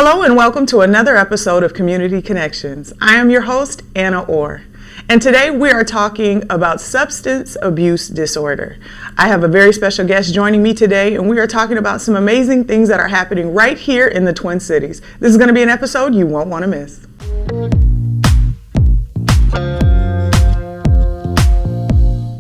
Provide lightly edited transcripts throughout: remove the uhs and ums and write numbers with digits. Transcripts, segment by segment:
Hello and welcome to another episode of Community Connections. I am your host, Anna Orr, and today we are talking about substance abuse disorder. I have a very special guest joining me today, and we are talking about some amazing things that are happening right here in the Twin Cities. This is going to be an episode you won't want to miss.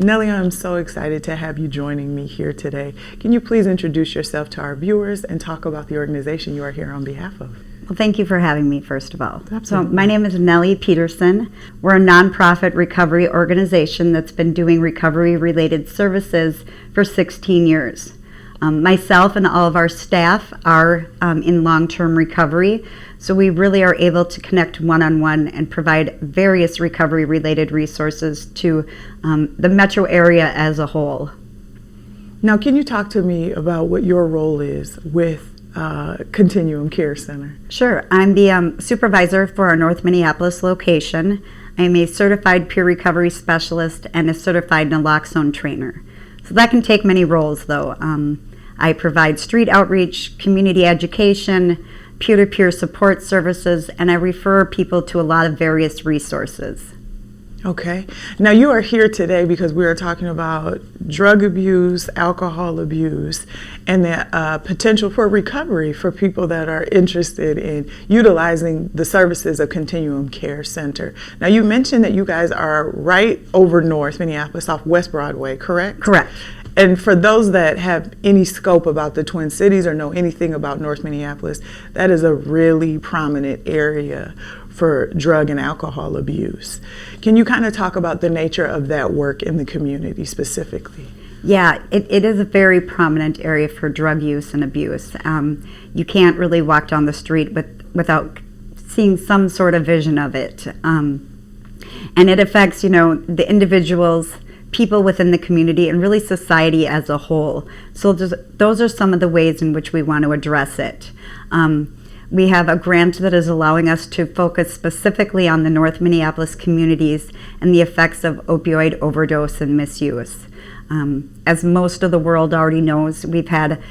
Nellie, I'm so excited to have you joining me here today. Can you please introduce yourself to our viewers and talk about the organization you are here on behalf of? Well, thank you for having me, first of all. Absolutely. So my name is Nellie Peterson. We're a nonprofit recovery organization that's been doing recovery-related services for 16 years. Myself and all of our staff are in long-term recovery, so we really are able to connect one-on-one and provide various recovery-related resources to the metro area as a whole. Now, can you talk to me about what your role is with Continuum Care Center? Sure. I'm the supervisor for our North Minneapolis location. I'm a certified peer recovery specialist and a certified naloxone trainer. So that can take many roles, though. I provide street outreach, community education, peer-to-peer support services, and I refer people to a lot of various resources. Okay. Now, you are here today because we are talking about drug abuse, alcohol abuse, and the potential for recovery for people that are interested in utilizing the services of Continuum Care Center. Now, you mentioned that you guys are right over North Minneapolis off West Broadway, correct? Correct. And for those that have any scope about the Twin Cities or know anything about North Minneapolis, that is a really prominent area for drug and alcohol abuse. Can you kind of talk about the nature of that work in the community specifically? Yeah, it is a very prominent area for drug use and abuse. You can't really walk down the street without seeing some sort of vision of it. And it affects, the individuals, people within the community, and really society as a whole. So those are some of the ways in which we want to address it. We have a grant that is allowing us to focus specifically on the North Minneapolis communities and the effects of opioid overdose and misuse. As most of the world already knows, we've had,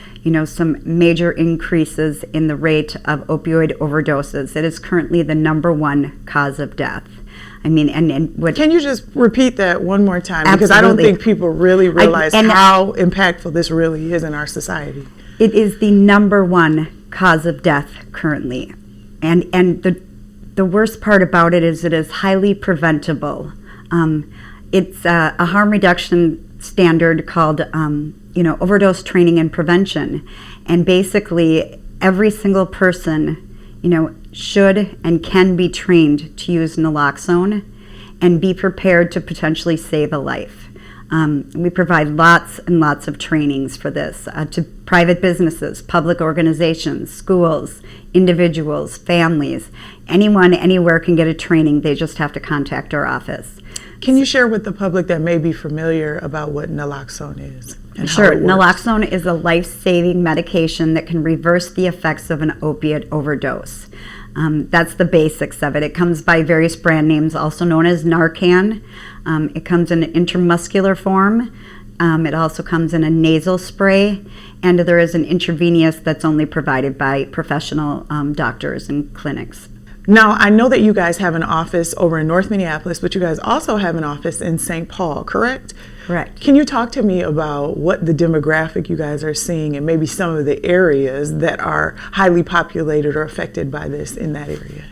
some major increases in the rate of opioid overdoses. It is currently the #1 cause of death. I mean, Can you just repeat that one more time? Absolutely. Because I don't think people really realize how impactful this really is in our society. It is the #1 cause of death currently. And the worst part about it is highly preventable. It's a harm reduction standard called, overdose training and prevention. And basically, every single person, should and can be trained to use naloxone and be prepared to potentially save a life. We provide lots and lots of trainings for this to private businesses, public organizations, schools, individuals, families. Anyone, anywhere can get a training. They just have to contact our office. Can you share with the public that may be familiar about what naloxone is? Sure. Naloxone is a life-saving medication that can reverse the effects of an opiate overdose. That's the basics of it. It comes by various brand names, also known as Narcan. It comes in an intramuscular form. It also comes in a nasal spray, and there is an intravenous that's only provided by professional doctors and clinics. Now, I know that you guys have an office over in North Minneapolis, but you guys also have an office in St. Paul, correct? Correct. Can you talk to me about what the demographic you guys are seeing and maybe some of the areas that are highly populated or affected by this in that area?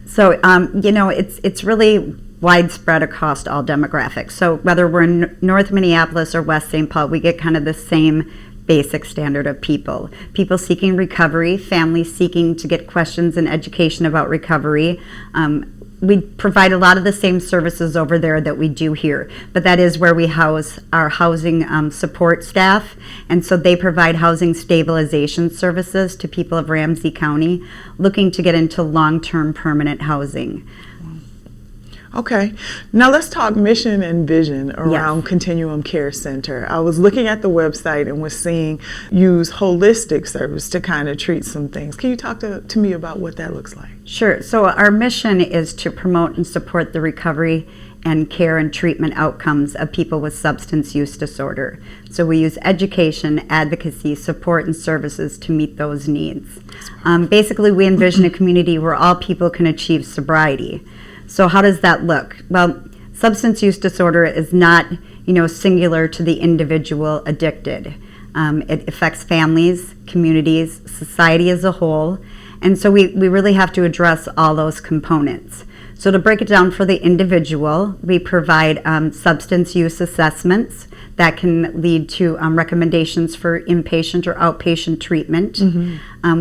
So, it's really widespread across all demographics. So whether we're in North Minneapolis or West St. Paul, we get kind of the same basic standard of people. People seeking recovery, families seeking to get questions and education about recovery. We provide a lot of the same services over there that we do here, but that is where we house our housing support staff, and so they provide housing stabilization services to people of Ramsey County looking to get into long-term permanent housing. Okay. Now let's talk mission and vision around Yes. Continuum Care Center. I was looking at the website and was seeing use holistic service to kind of treat some things. Can you talk to me about what that looks like? Sure. So our mission is to promote and support the recovery and care and treatment outcomes of people with substance use disorder. So we use education, advocacy, support, and services to meet those needs. Basically, we envision a community where all people can achieve sobriety. So how does that look? Well, substance use disorder is not, singular to the individual addicted. It affects families, communities, society as a whole, and so we really have to address all those components. So to break it down for the individual, we provide substance use assessments that can lead to recommendations for inpatient or outpatient treatment.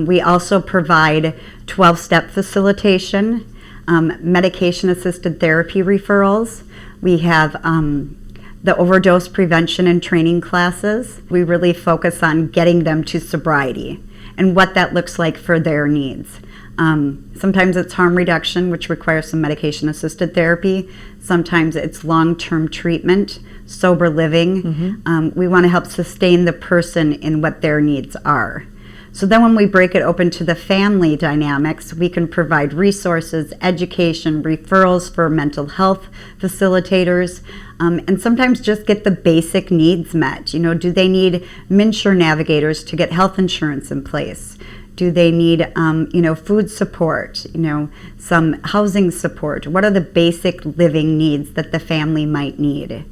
We also provide 12-step facilitation, medication-assisted therapy referrals. We have the overdose prevention and training classes. We really focus on getting them to sobriety and what that looks like for their needs. Sometimes it's harm reduction, which requires some medication-assisted therapy. Sometimes it's long-term treatment, sober living. We want to help sustain the person in what their needs are. So then when we break it open to the family dynamics, we can provide resources, education, referrals for mental health facilitators, and sometimes just get the basic needs met. Do they need MNsure navigators to get health insurance in place? Do they need, food support, some housing support? What are the basic living needs that the family might need?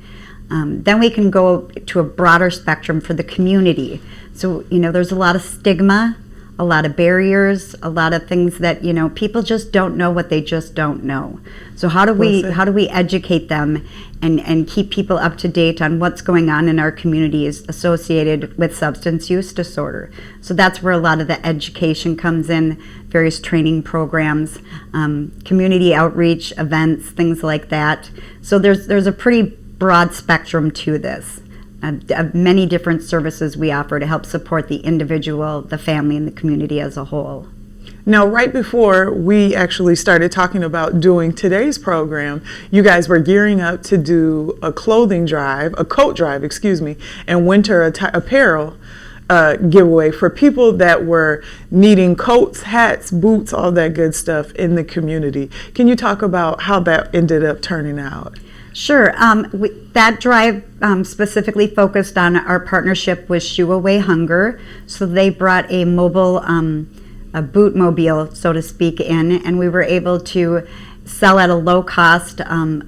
Then we can go to a broader spectrum for the community. So, there's a lot of stigma, a lot of barriers, a lot of things that, people just don't know what they just don't know. So how do we educate them and keep people up to date on what's going on in our communities associated with substance use disorder? So that's where a lot of the education comes in, various training programs, community outreach events, things like that. So there's a pretty broad spectrum to this. Many different services we offer to help support the individual, the family, and the community as a whole. Now, right before we actually started talking about doing today's program, you guys were gearing up to do a coat drive, and winter apparel giveaway for people that were needing coats, hats, boots, all that good stuff in the community. Can you talk about how that ended up turning out? Sure. That drive specifically focused on our partnership with Shoo Away Hunger. So they brought a mobile a bootmobile, so to speak, in, and we were able to sell at a low cost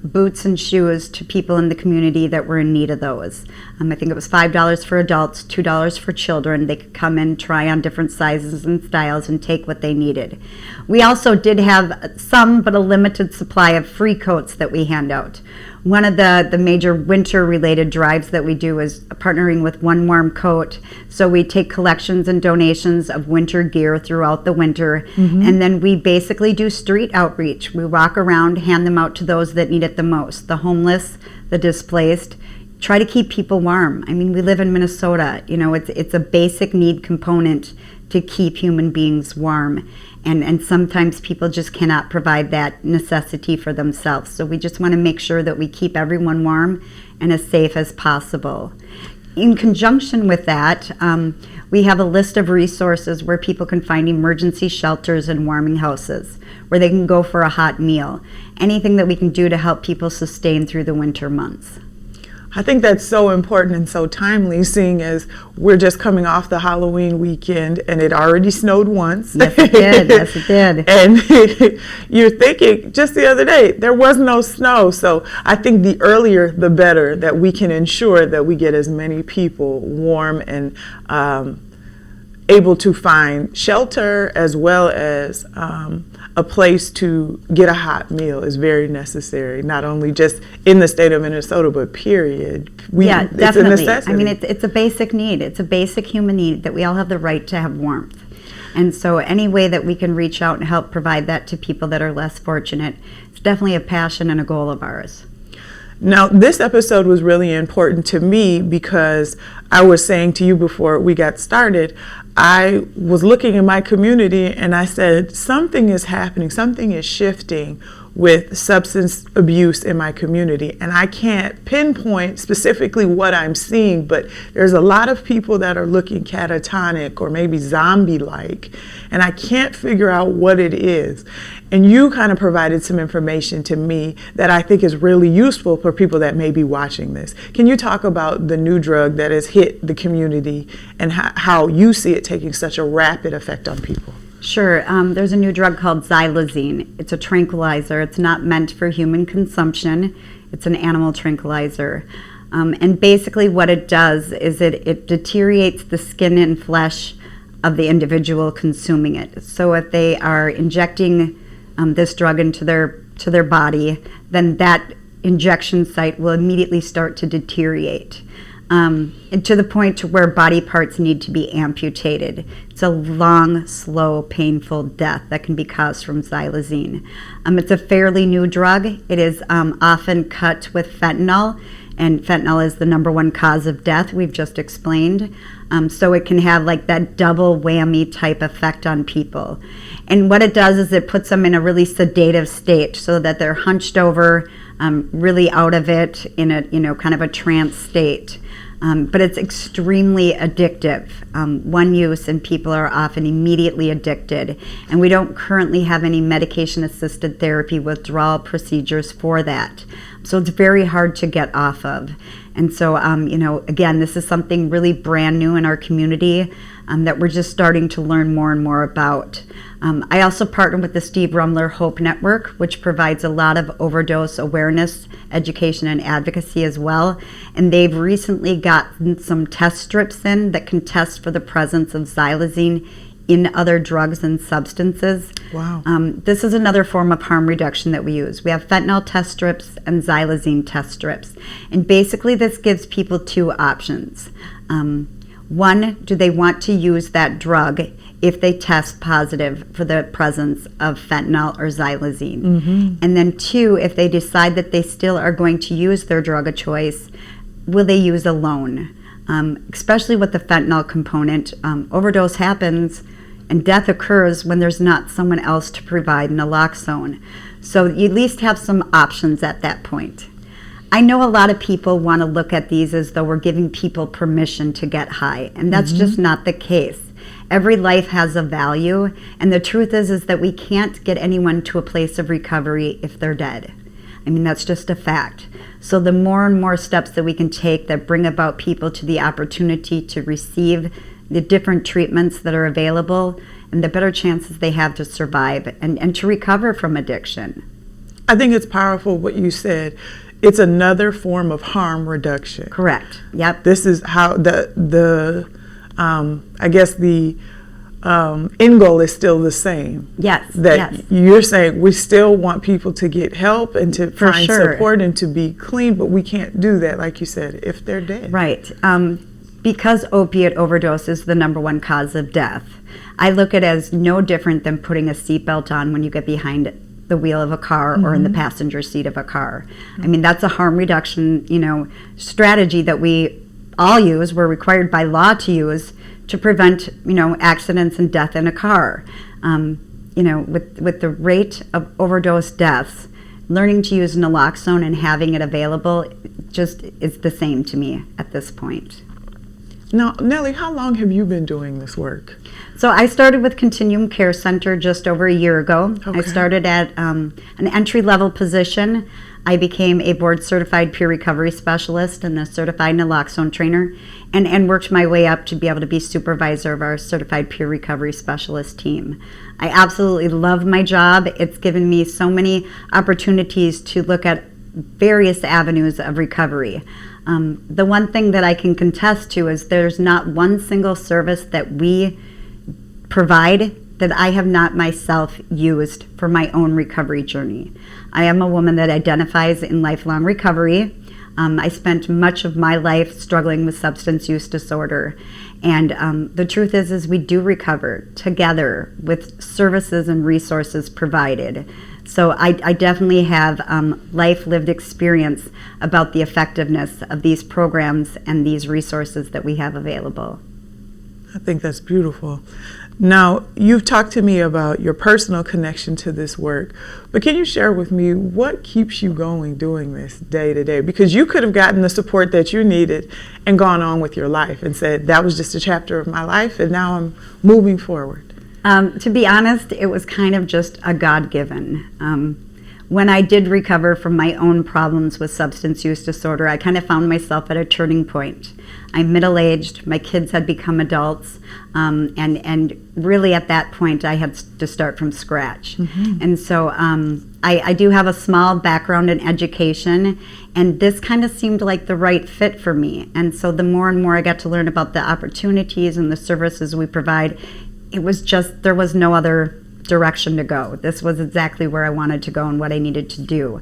boots and shoes to people in the community that were in need of those. I think it was $5 for adults, $2 for children. They could come in, try on different sizes and styles, and take what they needed. We also did have some, but a limited supply of free coats that we hand out. One of the major winter-related drives that we do is partnering with One Warm Coat. So we take collections and donations of winter gear throughout the winter, and then we basically do street outreach. We walk around, hand them out to those that need it the most, the homeless, the displaced. Try to keep people warm. I mean, we live in Minnesota. It's a basic need component to keep human beings warm. And sometimes people just cannot provide that necessity for themselves. So we just want to make sure that we keep everyone warm and as safe as possible. In conjunction with that, we have a list of resources where people can find emergency shelters and warming houses, where they can go for a hot meal. Anything that we can do to help people sustain through the winter months. I think that's so important and so timely, seeing as we're just coming off the Halloween weekend and it already snowed once. Yes, it did. Yes, it did. And you're thinking, just the other day, there was no snow. So I think the earlier, the better, that we can ensure that we get as many people warm and able to find shelter as well as a place to get a hot meal is very necessary, not only just in the state of Minnesota, but period. Yeah, it's definitely. a necessity. I mean, it's a basic need. It's a basic human need that we all have the right to have warmth. And so any way that we can reach out and help provide that to people that are less fortunate, it's definitely a passion and a goal of ours. Now, this episode was really important to me because I was saying to you before we got started, I was looking in my community and I said, something is happening, something is shifting with substance abuse in my community. And I can't pinpoint specifically what I'm seeing, but there's a lot of people that are looking catatonic or maybe zombie-like, and I can't figure out what it is. And you kind of provided some information to me that I think is really useful for people that may be watching this. Can you talk about the new drug that has hit the community and how you see it taking such a rapid effect on people? Sure. There's a new drug called xylazine. It's a tranquilizer. It's not meant for human consumption. It's an animal tranquilizer. And basically what it does is it deteriorates the skin and flesh of the individual consuming it. So if they are injecting this drug into their body, then that injection site will immediately start to deteriorate. And to the point to where body parts need to be amputated. It's a long, slow, painful death that can be caused from xylazine. It's a fairly new drug. It is often cut with fentanyl, and fentanyl is the #1 cause of death, we've just explained. So it can have like that double whammy type effect on people. And what it does is it puts them in a really sedative state so that they're hunched over, really out of it in a, kind of a trance state. But it's extremely addictive. One use, and people are often immediately addicted. And we don't currently have any medication-assisted therapy withdrawal procedures for that. So it's very hard to get off of. And so, again, this is something really brand new in our community that we're just starting to learn more and more about. I also partner with the Steve Rumler Hope Network, which provides a lot of overdose awareness, education, and advocacy as well. And they've recently gotten some test strips in that can test for the presence of xylazine in other drugs and substances. Wow. This is another form of harm reduction that we use. We have fentanyl test strips and xylazine test strips. And basically this gives people two options. One, do they want to use that drug if they test positive for the presence of fentanyl or xylazine? Mm-hmm. And then two, if they decide that they still are going to use their drug of choice, will they use alone? Especially with the fentanyl component, overdose happens and death occurs when there's not someone else to provide naloxone. So you at least have some options at that point. I know a lot of people want to look at these as though we're giving people permission to get high, and that's just not the case. Every life has a value, and the truth is that we can't get anyone to a place of recovery if they're dead. I mean, that's just a fact. So the more and more steps that we can take that bring about people to the opportunity to receive the different treatments that are available, and the better chances they have to survive and to recover from addiction. I think it's powerful what you said. It's another form of harm reduction. Correct. Yep. This is how I guess the end goal is still the same. Yes. That you're saying we still want people to get help and to find support and to be clean, but we can't do that, like you said, if they're dead. Right. Because opiate overdose is the #1 cause of death, I look at it as no different than putting a seatbelt on when you get behind the wheel of a car or in the passenger seat of a car. I mean, that's a harm reduction, strategy that we all use, we're required by law to use to prevent, accidents and death in a car. With the rate of overdose deaths, learning to use naloxone and having it available just is the same to me at this point. Now, Nellie, how long have you been doing this work? So I started with Continuum Care Center just over a year ago. Okay. I started at an entry-level position. I became a board-certified peer recovery specialist and a certified naloxone trainer, and worked my way up to be able to be supervisor of our certified peer recovery specialist team. I absolutely love my job. It's given me so many opportunities to look at various avenues of recovery. The one thing that I can contest to is there's not one single service that we provide that I have not myself used for my own recovery journey. I am a woman that identifies in lifelong recovery. I spent much of my life struggling with substance use disorder. And the truth is we do recover together with services and resources provided. So I definitely have life lived experience about the effectiveness of these programs and these resources that we have available. I think that's beautiful. Now, you've talked to me about your personal connection to this work, but can you share with me what keeps you going doing this day to day? Because you could have gotten the support that you needed and gone on with your life and said, that was just a chapter of my life and now I'm moving forward. To be honest, it was kind of just a God-given. When I did recover from my own problems with substance use disorder, I kind of found myself at a turning point. I'm middle-aged, my kids had become adults, and really at that point I had to start from scratch. Mm-hmm. And so I do have a small background in education, and this kind of seemed like the right fit for me. And so the more and more I got to learn about the opportunities and the services we provide, it was just, there was no other direction to go. This was exactly where I wanted to go and what I needed to do.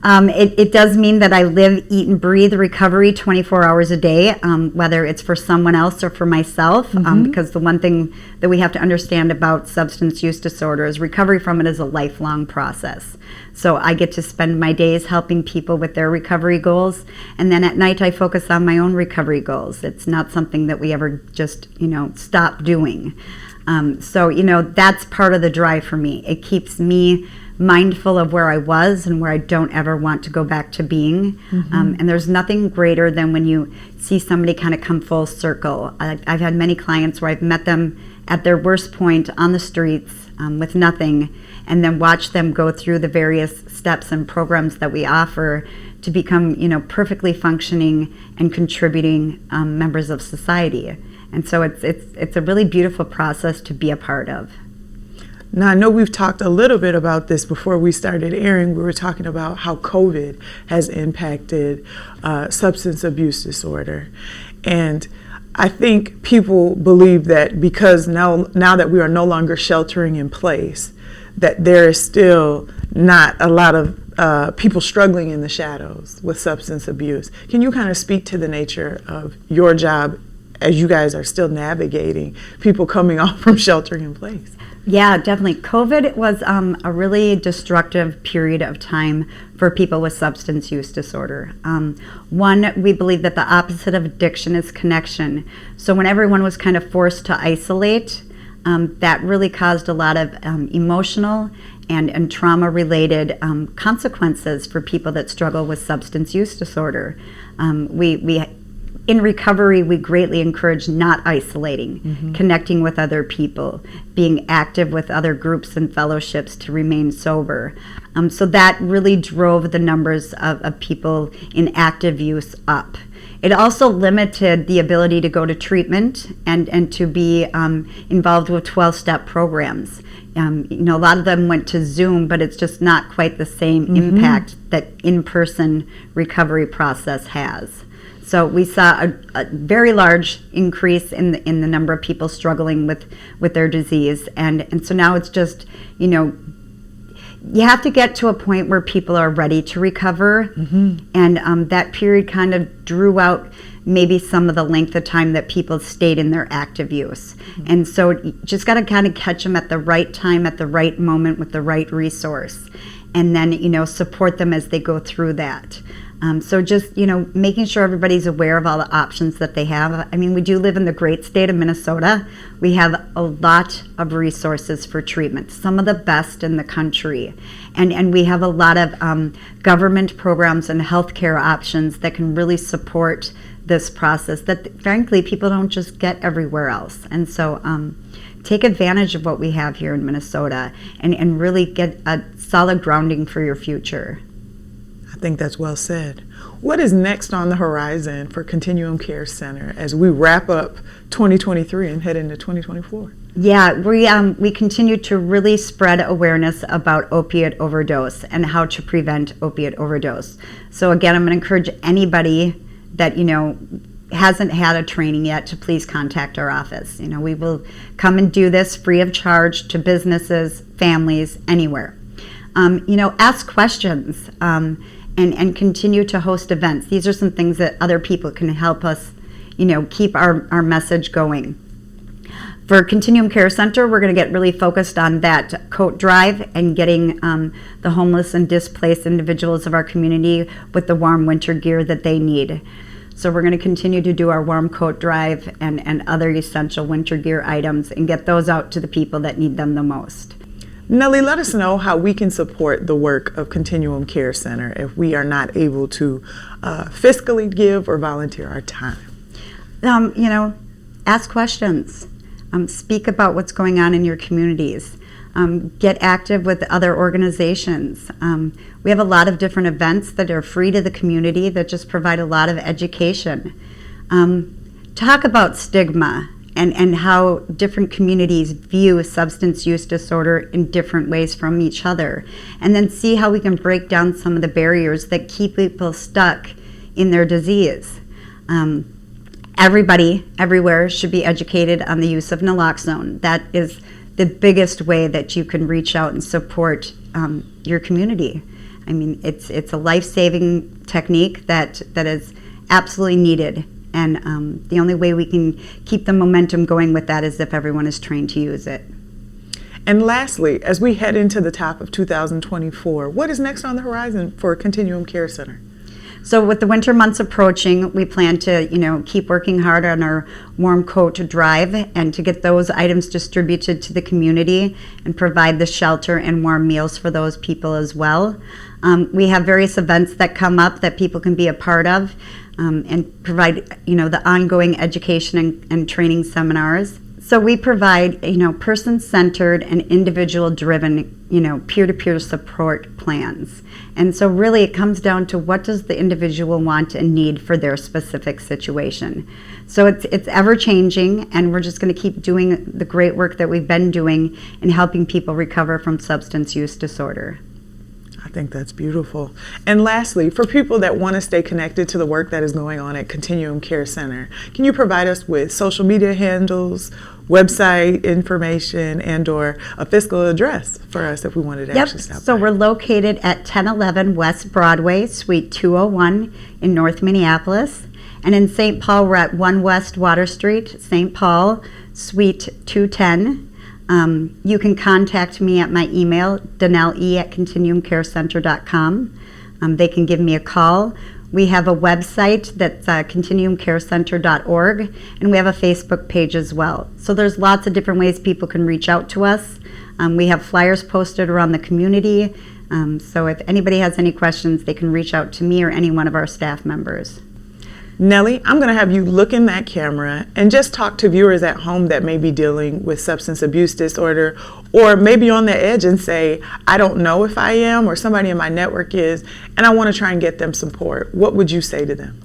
It does mean that I live, eat, and breathe recovery 24 hours a day, whether it's for someone else or for myself, because the one thing that we have to understand about substance use disorder is recovery from it is a lifelong process. So I get to spend my days helping people with their recovery goals, and then at night I focus on my own recovery goals. It's not something that we ever just, stop doing. So that's part of the drive for me. It keeps me mindful of where I was and where I don't ever want to go back to being. And there's nothing greater than when you see somebody kind of come full circle. I've had many clients where I've met them at their worst point on the streets with nothing, and then watch them go through the various steps and programs that we offer to become, perfectly functioning and contributing members of society. And so it's a really beautiful process to be a part of. Now, I know we've talked a little bit about this before we started airing. We were talking about how COVID has impacted substance abuse disorder. And I think people believe that because now that we are no longer sheltering in place, that there is still not a lot of people struggling in the shadows with substance abuse. Can you kind of speak to the nature of your job as you guys are still navigating people coming off from sheltering in place? Yeah, definitely. COVID was a really destructive period of time for people with substance use disorder. One, we believe that the opposite of addiction is connection. So when everyone was kind of forced to isolate, that really caused a lot of emotional and trauma-related consequences for people that struggle with substance use disorder. In recovery, we greatly encourage not isolating, connecting with other people, being active with other groups and fellowships to remain sober. So that really drove the numbers of people in active use up. It also limited the ability to go to treatment and to be involved with 12-step programs. A lot of them went to Zoom, but it's just not quite the same impact that in-person recovery process has. So we saw a very large increase in the number of people struggling with their disease, and so now it's just, you have to get to a point where people are ready to recover, and that period kind of drew out maybe some of the length of time that people stayed in their active use. And so you just got to kind of catch them at the right time, at the right moment, with the right resource, and then, support them as they go through that. So just, making sure everybody's aware of all the options that they have. I mean, we do live in the great state of Minnesota. We have a lot of resources for treatment, some of the best in the country. And we have a lot of government programs and healthcare options that can really support this process that, frankly, people don't just get everywhere else. And so take advantage of what we have here in Minnesota and really get a solid grounding for your future. I think that's well said. What is next on the horizon for Continuum Care Center as we wrap up 2023 and head into 2024? Yeah, we continue to really spread awareness about opiate overdose and how to prevent opiate overdose. So again, I'm going to encourage anybody that hasn't had a training yet to please contact our office. We will come and do this free of charge to businesses, families, anywhere. Ask questions. And continue to host events. These are some things that other people can help us, keep our message going. For Continuum Care Center, we're going to get really focused on that coat drive and getting the homeless and displaced individuals of our community with the warm winter gear that they need. So we're going to continue to do our warm coat drive and other essential winter gear items and get those out to the people that need them the most. Nellie, let us know how we can support the work of Continuum Care Center if we are not able to fiscally give or volunteer our time. Ask questions. Speak about what's going on in your communities. Get active with other organizations. We have a lot of different events that are free to the community that just provide a lot of education. Talk about stigma and how different communities view substance use disorder in different ways from each other. And then see how we can break down some of the barriers that keep people stuck in their disease. Everybody, everywhere, should be educated on the use of naloxone. That is the biggest way that you can reach out and support your community. I mean, it's a life-saving technique that is absolutely needed. And the only way we can keep the momentum going with that is if everyone is trained to use it. And lastly, as we head into the top of 2024, what is next on the horizon for Continuum Care Center? So with the winter months approaching, we plan to, keep working hard on our warm coat drive and to get those items distributed to the community and provide the shelter and warm meals for those people as well. We have various events that come up that people can be a part of and provide, the ongoing education and training seminars. So we provide, person-centered and individual-driven, peer-to-peer support plans. And so really it comes down to what does the individual want and need for their specific situation. So it's ever-changing, and we're just going to keep doing the great work that we've been doing in helping people recover from substance use disorder. I think that's beautiful. And lastly, for people that want to stay connected to the work that is going on at Continuum Care Center, can you provide us with social media handles, website information, and or a physical address for us if we wanted to actually stop by? So we're located at 1011 West Broadway, Suite 201 in North Minneapolis. And in St. Paul, we're at 1 West Water Street, St. Paul, Suite 210. You can contact me at my email, danelle@continuumcarecenter.com. They can give me a call. We have a website that's continuumcarecenter.org, and we have a Facebook page as well. So there's lots of different ways people can reach out to us. We have flyers posted around the community. So if anybody has any questions, they can reach out to me or any one of our staff members. Nellie, I'm going to have you look in that camera and just talk to viewers at home that may be dealing with substance abuse disorder or maybe on the edge and say, I don't know if I am or somebody in my network is, and I want to try and get them support. What would you say to them?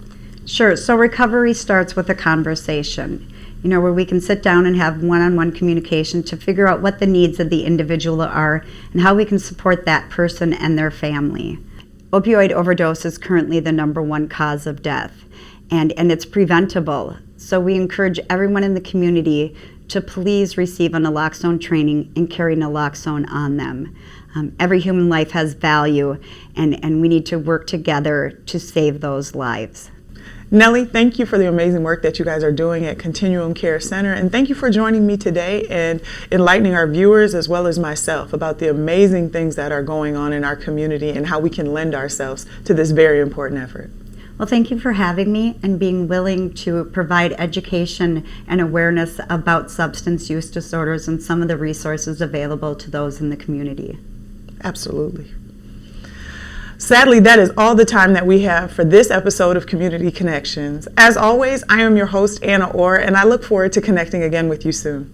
Sure. So recovery starts with a conversation, where we can sit down and have one-on-one communication to figure out what the needs of the individual are and how we can support that person and their family. Opioid overdose is currently the #1 cause of death. And it's preventable. So we encourage everyone in the community to please receive a naloxone training and carry naloxone on them. Every human life has value, and we need to work together to save those lives. Nellie, thank you for the amazing work that you guys are doing at Continuum Care Center, and thank you for joining me today and enlightening our viewers as well as myself about the amazing things that are going on in our community and how we can lend ourselves to this very important effort. Well, thank you for having me and being willing to provide education and awareness about substance use disorders and some of the resources available to those in the community. Absolutely. Sadly, that is all the time that we have for this episode of Community Connections. As always, I am your host, Anna Orr, and I look forward to connecting again with you soon.